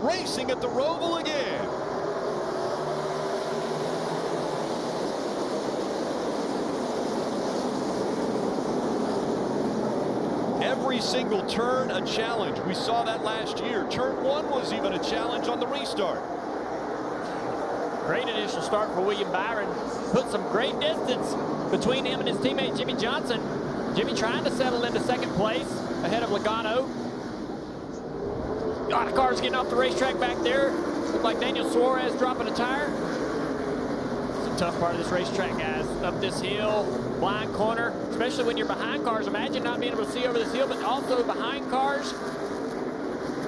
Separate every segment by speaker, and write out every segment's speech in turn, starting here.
Speaker 1: racing at the Roval again. Every single turn a challenge. We saw that last year. Turn 1 was even a challenge on the restart.
Speaker 2: Great initial start for William Byron. Put some great distance between him and his teammate Jimmy Johnson. Jimmy trying to settle into second place ahead of Logano. A lot of cars getting off the racetrack back there. Looked like Daniel Suarez dropping a tire. It's a tough part of this racetrack, guys. Up this hill, blind corner, especially when you're behind cars. Imagine not being able to see over this hill, but also behind cars,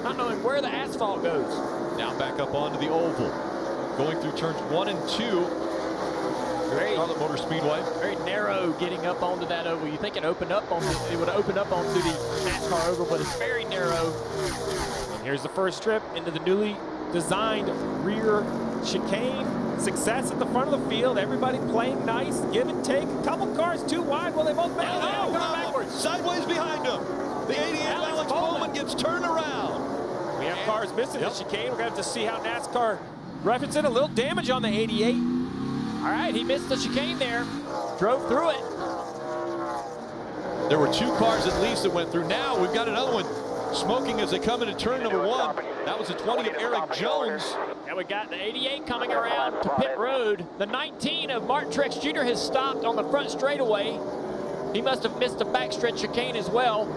Speaker 2: not knowing where the asphalt goes. Now back up onto the oval. Going through turns 1 and 2. Charlotte Motor Speedway. Very narrow getting up onto that oval. You think it opened up on it would open up onto the NASCAR oval, but it's very narrow. And here's the first strip into the newly designed rear chicane. Success at the front of the field. Everybody playing nice, give and take. A couple cars too wide. Well, they both made it. Going backwards. Sideways behind him. The 88 Alex Bowman gets turned around. We have cars missing the chicane. We're going to have to see how NASCAR referencing a little damage on the 88. All right, he missed the chicane there. Drove through it. There were 2 cars at least that went through. Now we've got another one smoking as they come into turn number 1. That was the 20 of Eric Jones. And we got the 88 coming around to pit road. The 19 of Martin Truex Jr. has stopped on the front straightaway. He must have missed a backstretch chicane as well.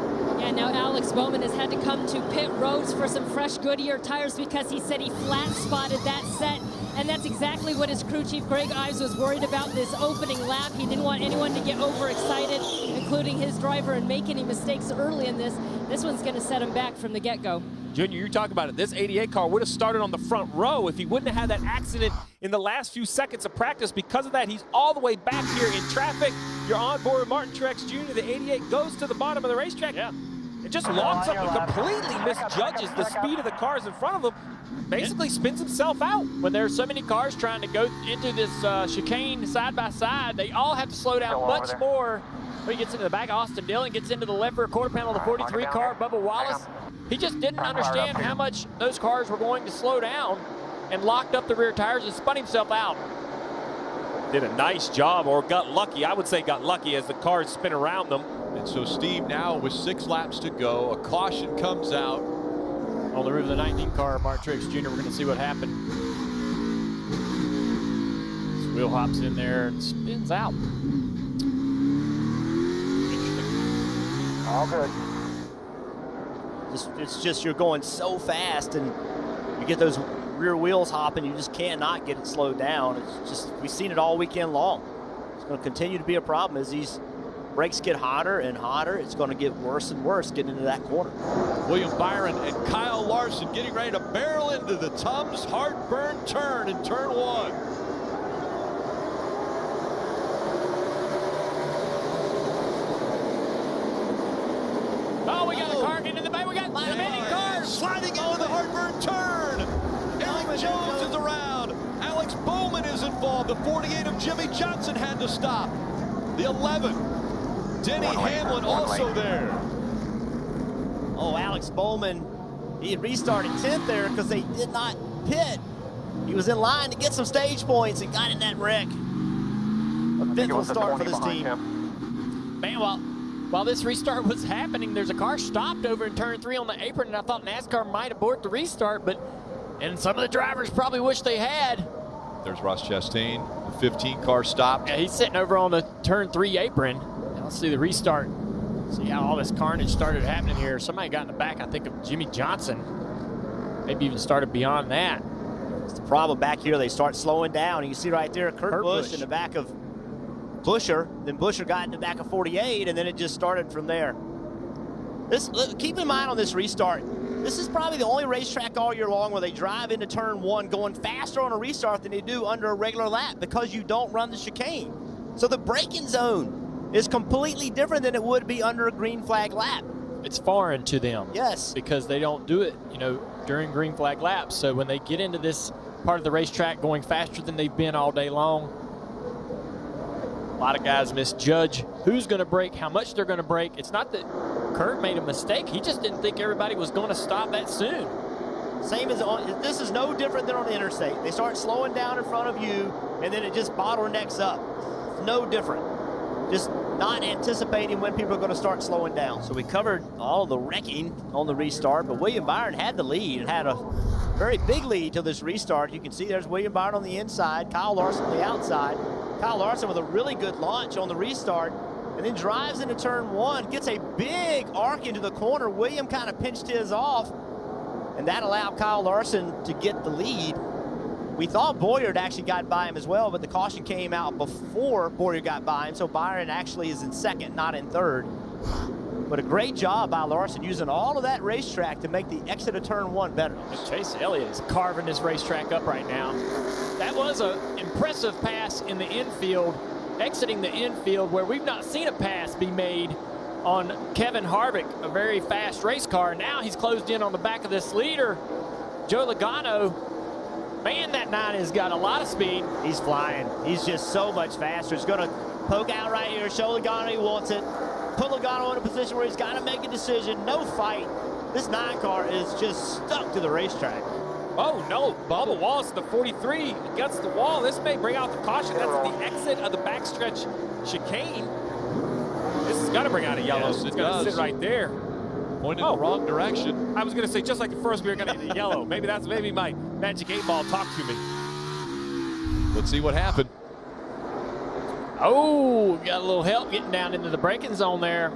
Speaker 3: And now Alex Bowman has had to come to pit roads for some fresh Goodyear tires because he said he flat spotted that set. And that's exactly what his crew chief, Greg Ives, was worried about this opening lap. He didn't want anyone to get overexcited, including his driver, and make any mistakes early in this. This one's going to set him back from the get-go.
Speaker 2: Junior, you talk about it. This 88 car would have started on the front row if he wouldn't have had that accident in the last few seconds of practice. Because of that, he's all the way back here in traffic. You're on board Martin Truex Jr. The 88 goes to the bottom of the racetrack. Yeah. It just logs up and completely misjudges the speed of the cars in front of him. Basically spins himself out. When there's so many cars trying to go into this chicane side by side, they all have to slow down much more. When he gets into the back, Austin Dillon gets into the left rear quarter panel of the 43 car, Bubba Wallace. He just didn't understand how much those cars were going to slow down and locked up the rear tires and spun himself out. Did a nice job, or got lucky. I would say got lucky as the cars spin around them. And so Steve, now with 6 laps to go, a caution comes out. On the roof of the 19 car, Martin Truex Jr., we're going to see what happened. This wheel hops in there and spins out. Interesting.
Speaker 4: All good. It's just you're going so fast, and you get those rear wheels hopping, you just cannot get it slowed down. It's just, we've seen it all weekend long. It's going to continue to be a problem as these brakes get hotter and hotter. It's going to get worse and worse getting into that corner.
Speaker 1: William Byron and Kyle Larson getting ready to barrel into the Tums Heartburn turn in turn 1.
Speaker 2: Oh, we got a car getting in the back. We got many cars
Speaker 1: sliding into the Heartburn turn. Eric Jones is around. Alex Bowman is involved. The 48 of Jimmy Johnson had to stop. The 11, Denny Hamlin also there.
Speaker 4: Oh, Alex Bowman, he had restarted 10th there because they did not pit. He was in line to get some stage points and got in that wreck. A fifth start for this team.
Speaker 2: Man, while this restart was happening, there's a car stopped over in turn 3 on the apron, and I thought NASCAR might abort the restart, and some of the drivers probably wish they had.
Speaker 1: There's Ross Chastain, the 15 car stopped.
Speaker 2: Yeah, he's sitting over on the turn 3 apron. Now let's see the restart. See how all this carnage started happening here. Somebody got in the back, I think, of Jimmy Johnson. Maybe even started beyond that.
Speaker 4: It's the problem back here. They start slowing down. You see right there, Kurt Busch in the back of Buscher. Then Buscher got in the back of 48, and then it just started from there. Keep in mind on this restart, this is probably the only racetrack all year long where they drive into turn 1 going faster on a restart than they do under a regular lap because you don't run the chicane. So the braking zone is completely different than it would be under a green flag lap.
Speaker 2: It's foreign to them.
Speaker 4: Yes.
Speaker 2: Because they don't do it, during green flag laps. So when they get into this part of the racetrack going faster than they've been all day long, a lot of guys misjudge who's going to brake, how much they're going to brake. It's not that Kurt made a mistake. He just didn't think everybody was going to stop that soon.
Speaker 4: Same as this is no different than on the interstate. They start slowing down in front of you, and then it just bottlenecks up. No different. Just not anticipating when people are going to start slowing down. So we covered all the wrecking on the restart, but William Byron had the lead and had a very big lead till this restart. You can see there's William Byron on the inside, Kyle Larson on the outside. Kyle Larson with a really good launch on the restart, and then drives into turn one, gets a big arc into the corner. William kind of pinched his off, and that allowed Kyle Larson to get the lead. We thought Boyard actually got by him as well, but the caution came out before Boyard got by him, so Byron actually is in second, not in third. But a great job by Larson using all of that racetrack to make the exit of turn one better.
Speaker 2: Chase Elliott is carving this racetrack up right now. That was an impressive pass in the infield, exiting the infield where we've not seen a pass be made on Kevin Harvick, a very fast race car. Now he's closed in on the back of this leader, Joe Logano. Man, that 9 has got a lot of speed.
Speaker 4: He's flying. He's just so much faster. He's going to poke out right here, show Logano he wants it, put Logano in a position where he's got to make a decision. No fight. This 9 car is just stuck to the racetrack.
Speaker 2: Oh, no. Bubba Wallace, the 43, against the wall. This may bring out the caution. That's the exit of the backstretch chicane. This has got to bring out a yellow.
Speaker 1: Yes,
Speaker 2: it's going to sit right there.
Speaker 1: Pointed in the wrong direction.
Speaker 2: I was going to say, just like the first, we were going to get a yellow. Maybe my magic 8-ball talked to me.
Speaker 1: Let's see what happened.
Speaker 2: Oh, got a little help getting down into the braking zone there.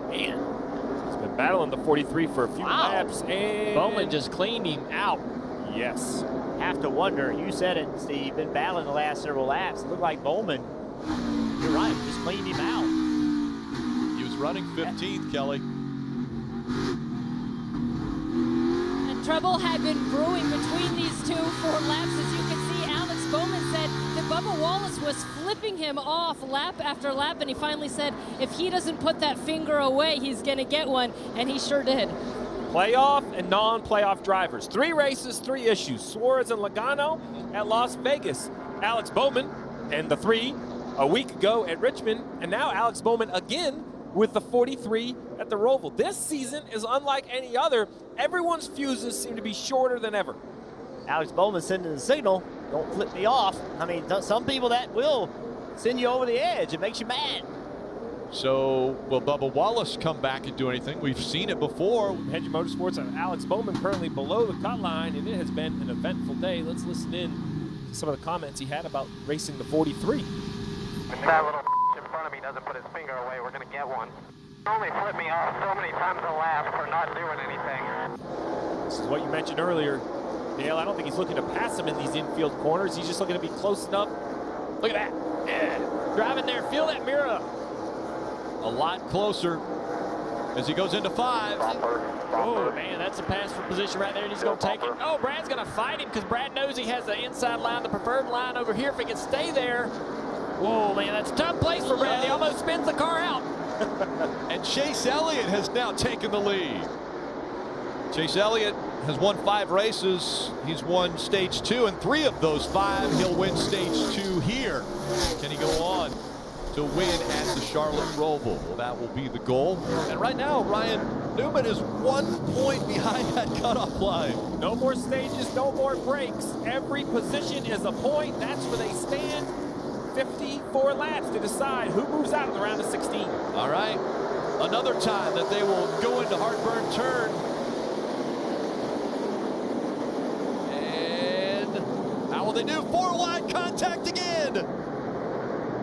Speaker 2: Man, he's been battling the 43 for a few laps, and Bowman just cleaned him out. Yes.
Speaker 4: Have to wonder, you said it, Steve, been battling the last several laps. It looked like Bowman, you're right, just cleaned him out.
Speaker 1: He was running 15th, Kelly.
Speaker 3: And trouble had been brewing between these two for laps. As you can see, Alex Bowman said that Bubba Wallace was flipping him off lap after lap, and he finally said if he doesn't put that finger away, he's going to get one, and he sure did.
Speaker 2: Playoff and non-playoff drivers. 3 races, 3 issues. Suarez and Logano at Las Vegas. Alex Bowman and the 3 a week ago at Richmond, and now Alex Bowman again with the 43 at the Roval. This season is unlike any other. Everyone's fuses seem to be shorter than ever.
Speaker 4: Alex Bowman sending the signal, don't flip me off. I mean, some people that will send you over the edge. It makes you mad.
Speaker 1: So will Bubba Wallace come back and do anything? We've seen it before.
Speaker 2: Hedge Motorsports and Alex Bowman currently below the cut line, and it has been an eventful day. Let's listen in to some of the comments he had about racing the 43.
Speaker 5: If that little in front of me doesn't put his finger away, we're going to get one. Only flipped me off so many times a lap for not doing anything.
Speaker 2: This is what you mentioned earlier, Dale. I don't think he's looking to pass him in these infield corners. He's just looking to be close enough. Look at that. Yeah. Driving there. Feel that mirror.
Speaker 1: A lot closer as he goes into 5.
Speaker 2: Oh, man, that's a pass for position right there, and he's going to take it. Oh, Brad's going to fight him because Brad knows he has the inside line, the preferred line over here. If he can stay there. Whoa, man, that's a tough place for Brad. He almost spins the car out.
Speaker 1: And Chase Elliott has now taken the lead. Chase Elliott has won 5 races. He's won stage 2, and 3 of those 5 he'll win stage 2 here. Can he go on to win at the Charlotte Roval? Well, that will be the goal. And right now, Ryan Newman is 1 point behind that cutoff line.
Speaker 2: No more stages, no more breaks. Every position is a point. That's where they stand. 54 laps to decide who moves out of the round of 16.
Speaker 1: All right. Another time that they will go into Heartburn turn. And how will they do? 4 wide contact again.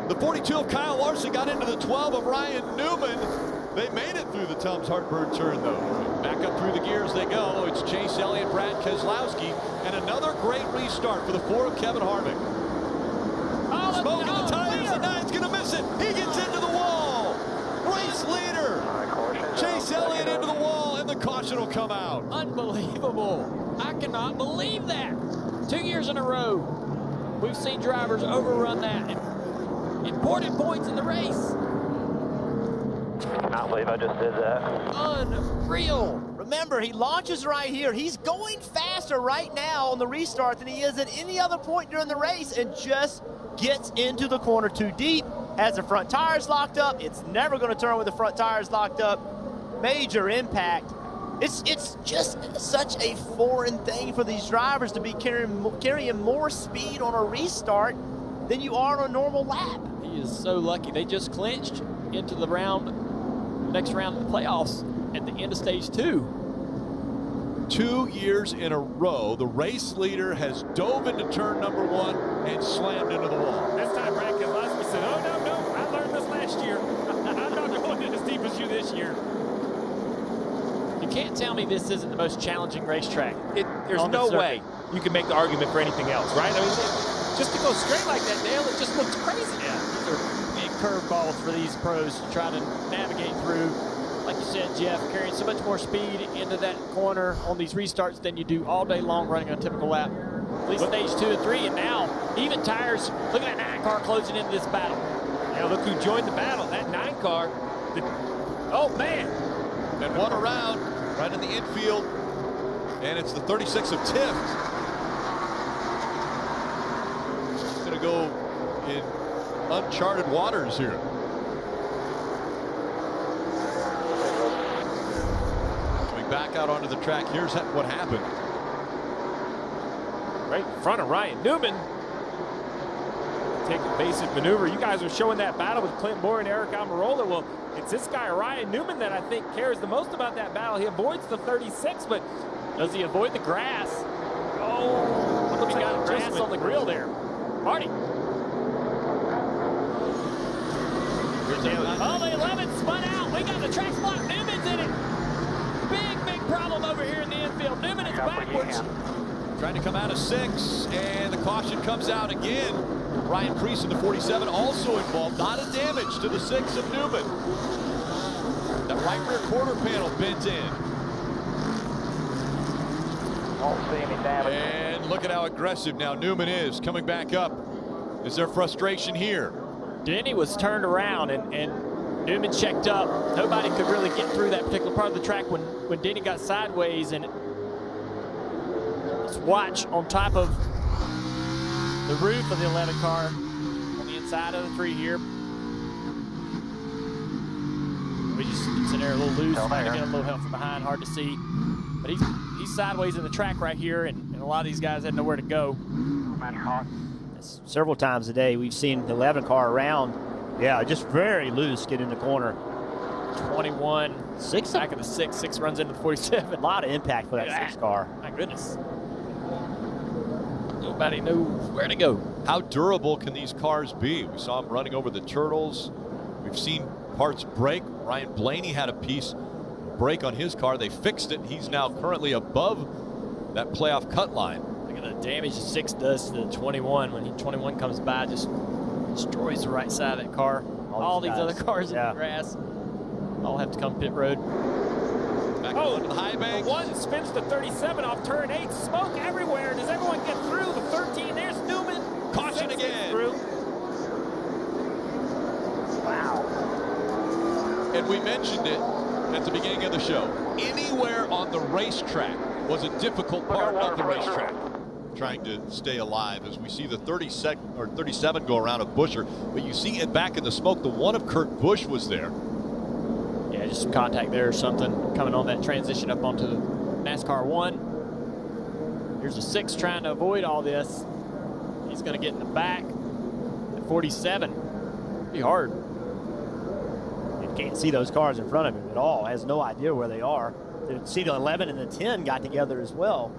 Speaker 1: The 42 of Kyle Larson got into the 12 of Ryan Newman. They made it through the Tums Heartburn turn, though. Back up through the gears they go. It's Chase Elliott, Brad Keselowski, and another great restart for the 4 of Kevin Harvick. Smoking the tires, the 9's gonna miss it. He gets into the wall. Race leader. Chase Elliott into the wall, and the caution will come out.
Speaker 2: Unbelievable. I cannot believe that. 2 years in a row, we've seen drivers overrun that. Important points in the race.
Speaker 5: Cannot believe I just did that.
Speaker 2: Unreal.
Speaker 4: Remember, he launches right here. He's going faster right now on the restart than he is at any other point during the race, and just gets into the corner too deep, has the front tires locked up. It's never going to turn with the front tires locked up. Major impact. It's just such a foreign thing for these drivers to be carrying more speed on a restart than you are on a normal lap.
Speaker 2: He is so lucky. They just clinched into the next round of the playoffs at the end of stage 2.
Speaker 1: 2 years in a row, the race leader has dove into turn number 1 and slammed into the wall.
Speaker 6: This time, Brad Keselowski said, oh, no, I learned this last year. I'm not going in as deep as you this year.
Speaker 2: You can't tell me this isn't the most challenging racetrack.
Speaker 6: There's no way you can make the argument for anything else, right? I mean, just to go straight like that, Dale, it just looks crazy.
Speaker 2: Yeah, these are big curveballs for these pros to try to navigate through. Like you said, Jeff, carrying so much more speed into that corner on these restarts than you do all day long running on a typical lap. At least stage 2 and 3, and now even tires. Look at that 9 car closing into this battle.
Speaker 6: Yeah, look who joined the battle. That 9 car. Oh, man.
Speaker 1: And one around right in the infield, and it's the 36 of Tift. It's going to go in uncharted waters here. Back out onto the track. Here's what happened.
Speaker 6: Right in front of Ryan Newman. Take a basic maneuver. You guys are showing that battle with Clint Boyer and Eric Almirola. Well, it's this guy, Ryan Newman, that I think cares the most about that battle. He avoids the 36, but does he avoid the grass? Oh, looks like got grass on the grill there. Marty.
Speaker 2: Oh, the 11 spun out. We got the track spot. Newman's in it. Big problem over here in the infield. Newman is backwards.
Speaker 1: Trying to come out of 6, and the caution comes out again. Ryan Preece in the 47 also involved. Not a damage to the 6 of Newman. That right rear quarter panel bent in.
Speaker 5: Won't see any damage.
Speaker 1: And look at how aggressive now Newman is coming back up. Is there frustration here?
Speaker 2: Denny was turned around and Newman checked up. Nobody could really get through that particular part of the track when Denny got sideways. And let's watch on top of the roof of the 11 car on the inside of the 3 here. We just sitting there a little loose, trying to get a little help from behind, hard to see. But he's sideways in the track right here, and a lot of these guys had nowhere to go.
Speaker 4: Several times a day we've seen the 11 car around. Yeah, just very loose, get in the corner.
Speaker 2: 21, 6 back of the 6 runs into the 47.
Speaker 4: A lot of impact for that 6 car.
Speaker 2: My goodness. Nobody knows where to go.
Speaker 1: How durable can these cars be? We saw them running over the turtles. We've seen parts break. Ryan Blaney had a piece break on his car. They fixed it. He's now currently above that playoff cut line.
Speaker 2: Look at the damage the 6 does to the 21. When 21 comes by, just destroys the right side of that car. All these other cars in the grass all have to come pit road.
Speaker 1: Back onto the high bank.
Speaker 6: The 1 spins the 37 off turn 8. Smoke everywhere. Does everyone get through? The 13, there's Newman.
Speaker 1: Caution again.
Speaker 6: Through.
Speaker 4: Wow.
Speaker 1: And we mentioned it at the beginning of the show. Anywhere on the racetrack was a difficult part of the racetrack. Trying to stay alive as we see the 37 go around of Buescher, but you see it back in the smoke. The 1 of Kurt Busch was there.
Speaker 2: Yeah, just some contact there or something coming on that transition up onto NASCAR 1. Here's a 6 trying to avoid all this. He's going to get in the back at 47. Be hard.
Speaker 4: You can't see those cars in front of him at all. Has no idea where they are. You see the 11 and the 10 got together as well.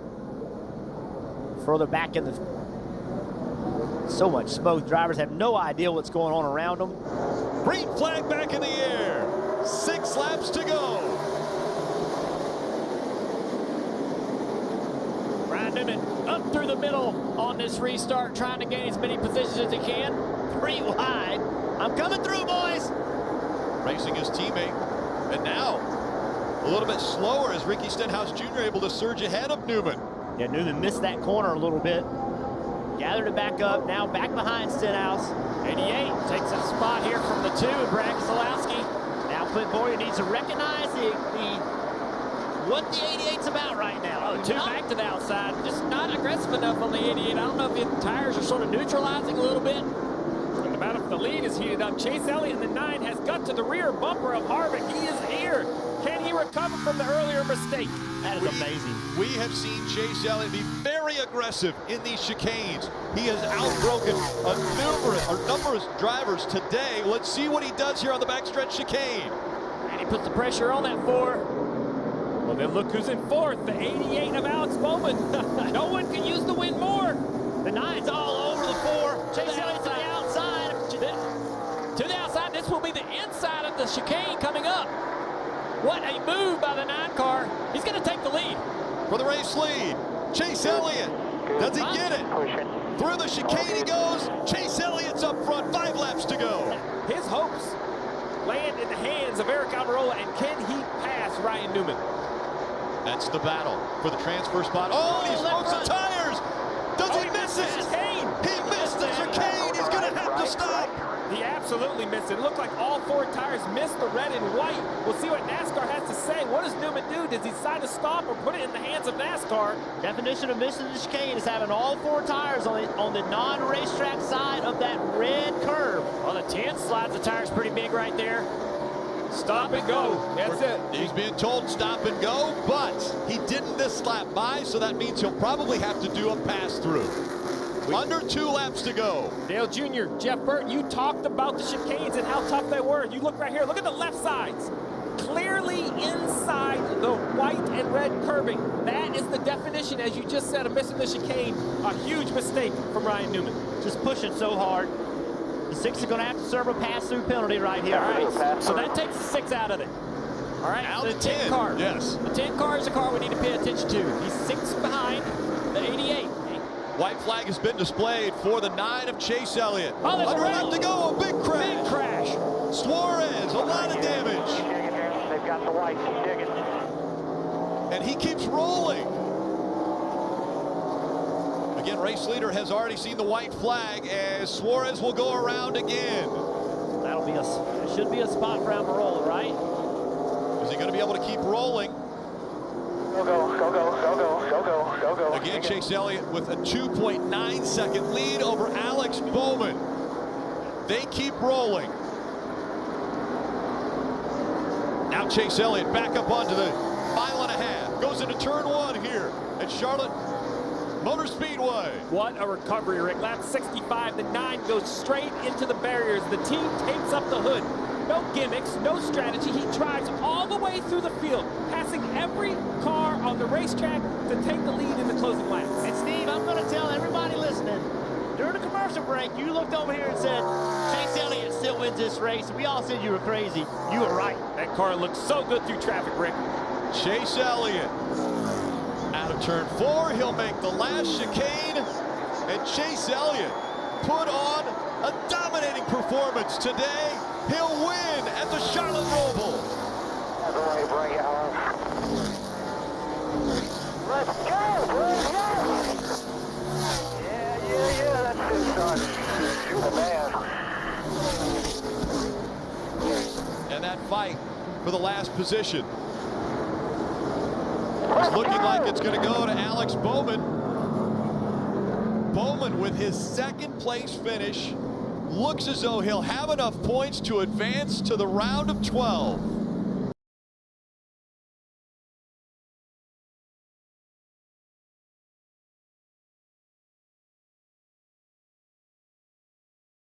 Speaker 4: Further back in the, so much smoke. Drivers have no idea what's going on around them.
Speaker 1: Green flag back in the air. 6 laps to go.
Speaker 2: Ryan Newman up through the middle on this restart, trying to gain as many positions as he can. 3 wide. I'm coming through, boys.
Speaker 1: Racing his teammate. And now a little bit slower as Ricky Stenhouse Jr. able to surge ahead of Newman.
Speaker 4: Yeah, Newman missed that corner a little bit. Gathered it back up. Now back behind Stenhouse.
Speaker 2: 88 takes a spot here from the 2 of Brad Keselowski.
Speaker 4: Now Clint Boyer needs to recognize what the 88's about right now.
Speaker 2: Oh, 2 back to the outside. Just not aggressive enough on the 88. I don't know if the tires are sort of neutralizing a little bit.
Speaker 6: And the battle for the lead is heated up. Chase Elliott in the 9 has got to the rear bumper of Harvick. He is here. Can he recover from the earlier mistake?
Speaker 4: That is amazing.
Speaker 1: We have seen Chase Elliott be very aggressive in these chicanes. He has outbroken numerous drivers today. Let's see what he does here on the backstretch chicane.
Speaker 2: And he puts the pressure on that 4.
Speaker 6: Well, then look who's in 4th, the 88 of Alex Bowman.
Speaker 2: No one can use the win more.
Speaker 4: The 9's all over the 4.
Speaker 2: Chase Elliott to the outside. To the outside. This will be the inside of the chicane coming up. What a move by the 9 car. He's going to take the lead.
Speaker 1: For the race lead, Chase Elliott. Does he get it? Through the chicane he goes. Chase Elliott's up front. 5 laps to go.
Speaker 6: His hopes land in the hands of Eric Almirola, and can he pass Ryan Newman?
Speaker 1: That's the battle for the transfer spot. Oh, and he smokes the tires. Does he miss it? He missed the chicane. He's going to have to stop.
Speaker 6: He absolutely missed it. It looked like all 4 tires missed the red and white. We'll see what NASCAR has to say. What does Newman do? Does he decide to stop or put it in the hands of NASCAR?
Speaker 4: Definition of missing the chicane is having all 4 tires on the non-racetrack side of that red curve.
Speaker 2: Well, the 10 slides the tires pretty big right there.
Speaker 6: Stop and go. That's it.
Speaker 1: He's being told stop and go, but he didn't this lap by, so that means he'll probably have to do a pass-through. Under 2 laps to go.
Speaker 6: Dale Jr., Jeff Burton, you talked about the chicanes and how tough they were. You look right here. Look at the left sides. Clearly inside the white and red curbing. That is the definition, as you just said, of missing the chicane. A huge mistake from Ryan Newman.
Speaker 4: Just pushing so hard. The 6 are going to have to serve a pass-through penalty right here.
Speaker 2: All right, so that takes the 6 out of it. All right,
Speaker 1: Out
Speaker 2: the
Speaker 1: 10
Speaker 2: car.
Speaker 1: Yes.
Speaker 2: The 10 car is a car we need to pay attention to. He's 6 behind the 88.
Speaker 1: White flag has been displayed for the 9 of Chase Elliott.
Speaker 2: Oh, there's
Speaker 1: Under
Speaker 2: a
Speaker 1: lap to go, a big crash.
Speaker 2: Big crash.
Speaker 1: Suarez, a lot of damage.
Speaker 5: They've got the white. Keep digging.
Speaker 1: And he keeps rolling. Again, race leader has already seen the white flag as Suarez will go around again.
Speaker 4: That'll be should be a spot for Almirola, right?
Speaker 1: Is he going to be able to keep rolling?
Speaker 5: Go, go, go, go, go, go, go, go, go, go.
Speaker 1: Again, Chase Elliott with a 2.9-second lead over Alex Bowman. They keep rolling. Now Chase Elliott back up onto the 1.5 miles. Goes into turn 1 here at Charlotte Motor Speedway.
Speaker 6: What a recovery, Rick. Lap 65, the 9 goes straight into the barriers. The team takes up the hood. No gimmicks, no strategy. He drives all the way through the field, passing every car on the racetrack to take the lead in the closing laps.
Speaker 4: And Steve, I'm going to tell everybody listening, during the commercial break, you looked over here and said, Chase Elliott still wins this race. We all said you were crazy. You were right.
Speaker 6: That car looked so good through traffic, Rick.
Speaker 1: Chase Elliott out of turn 4. He'll make the last chicane. And Chase Elliott put on a dominating performance today. He'll win at the Charlotte Roval.
Speaker 5: That's the way, bring it home. Let's go, let's go. Yeah, that's it, son. You're the man.
Speaker 1: And that fight for the last position is looking like it's going to go to Alex Bowman. Bowman with his 2nd place finish looks as though he'll have enough points to advance to the round of 12.